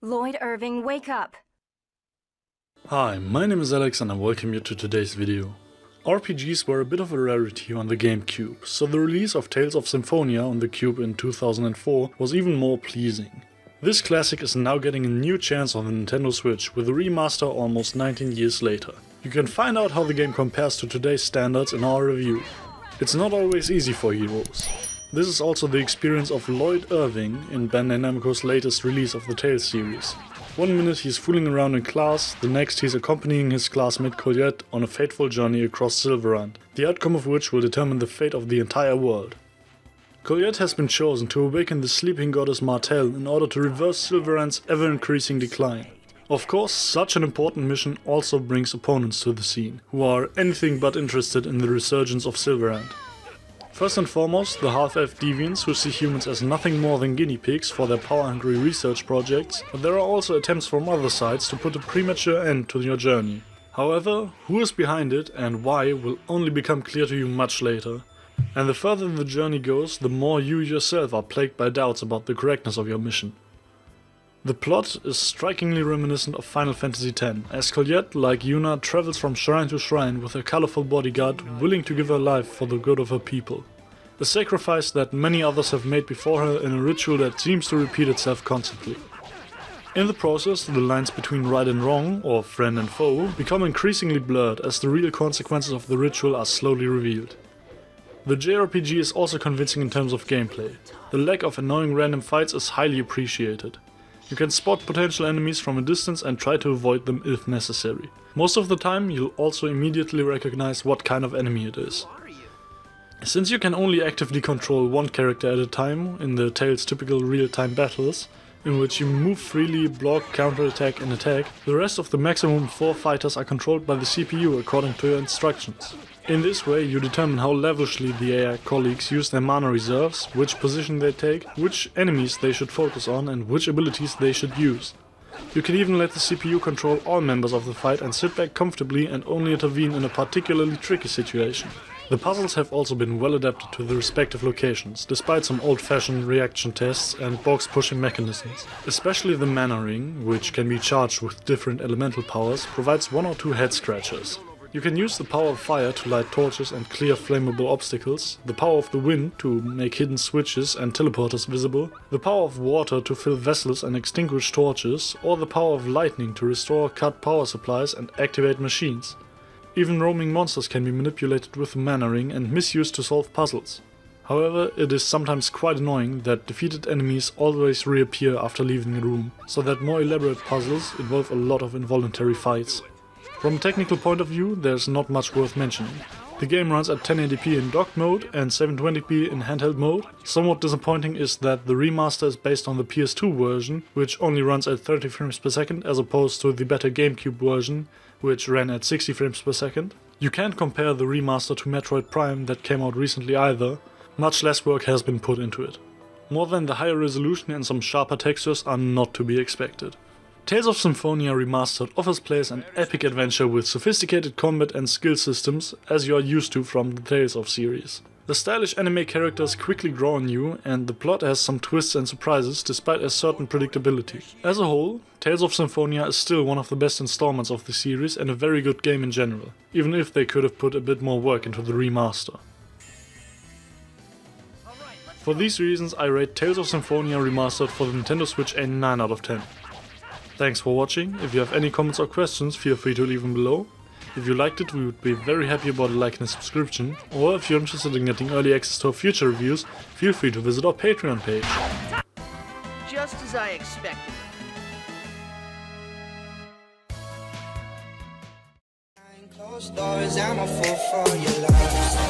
Lloyd Irving, wake up! Hi, my name is Alex and I welcome you to today's video. RPGs were a bit of a rarity on the GameCube, so the release of Tales of Symphonia on the Cube in 2004 was even more pleasing. This classic is now getting a new chance on the Nintendo Switch with a remaster almost 19 years later. You can find out how the game compares to today's standards in our review. It's not always easy for heroes. This is also the experience of Lloyd Irving in Bandai Namco's latest release of the Tales series. One minute he's fooling around in class, the next he's accompanying his classmate Colette on a fateful journey across Silverrand, the outcome of which will determine the fate of the entire world. Colette has been chosen to awaken the sleeping goddess Martel in order to reverse Silverrand's ever-increasing decline. Of course, such an important mission also brings opponents to the scene, who are anything but interested in the resurgence of Silverrand. First and foremost, the half-elf deviants who see humans as nothing more than guinea pigs for their power-hungry research projects, but there are also attempts from other sides to put a premature end to your journey. However, who is behind it and why will only become clear to you much later. And the further the journey goes, the more you yourself are plagued by doubts about the correctness of your mission. The plot is strikingly reminiscent of Final Fantasy X, as Colette, like Yuna, travels from shrine to shrine with a colorful bodyguard willing to give her life for the good of her people. A sacrifice that many others have made before her in a ritual that seems to repeat itself constantly. In the process, the lines between right and wrong, or friend and foe, become increasingly blurred as the real consequences of the ritual are slowly revealed. The JRPG is also convincing in terms of gameplay. The lack of annoying random fights is highly appreciated. You can spot potential enemies from a distance and try to avoid them if necessary. Most of the time you'll also immediately recognize what kind of enemy it is. Since you can only actively control one character at a time in the Tales' typical real-time battles, in which you move freely, block, counterattack and attack, the rest of the maximum 4 fighters are controlled by the CPU according to your instructions. In this way you determine how lavishly the AI colleagues use their mana reserves, which position they take, which enemies they should focus on and which abilities they should use. You can even let the CPU control all members of the fight and sit back comfortably and only intervene in a particularly tricky situation. The puzzles have also been well adapted to the respective locations, despite some old-fashioned reaction tests and box-pushing mechanisms. Especially the mana ring, which can be charged with different elemental powers, provides 1 or 2 head-scratchers. You can use the power of fire to light torches and clear flammable obstacles, the power of the wind to make hidden switches and teleporters visible, the power of water to fill vessels and extinguish torches, or the power of lightning to restore cut power supplies and activate machines. Even roaming monsters can be manipulated with the mana ring and misused to solve puzzles. However, it is sometimes quite annoying that defeated enemies always reappear after leaving a room, so that more elaborate puzzles involve a lot of involuntary fights. From a technical point of view, there's not much worth mentioning. The game runs at 1080p in docked mode and 720p in handheld mode. Somewhat disappointing is that the remaster is based on the PS2 version, which only runs at 30 frames per second as opposed to the better GameCube version, which ran at 60 frames per second. You can't compare the remaster to Metroid Prime that came out recently either, much less work has been put into it. More than the higher resolution and some sharper textures are not to be expected. Tales of Symphonia Remastered offers players an epic adventure with sophisticated combat and skill systems as you are used to from the Tales of series. The stylish anime characters quickly grow on you and the plot has some twists and surprises despite a certain predictability. As a whole, Tales of Symphonia is still one of the best installments of the series and a very good game in general, even if they could have put a bit more work into the remaster. For these reasons I rate Tales of Symphonia Remastered for the Nintendo Switch a 9 out of 10. Thanks for watching. If you have any comments or questions, feel free to leave them below. If you liked it, we would be very happy about a like and a subscription. Or if you're interested in getting early access to our future reviews, feel free to visit our Patreon page. Just as I expected. Closed doors, I'm a fool for your love.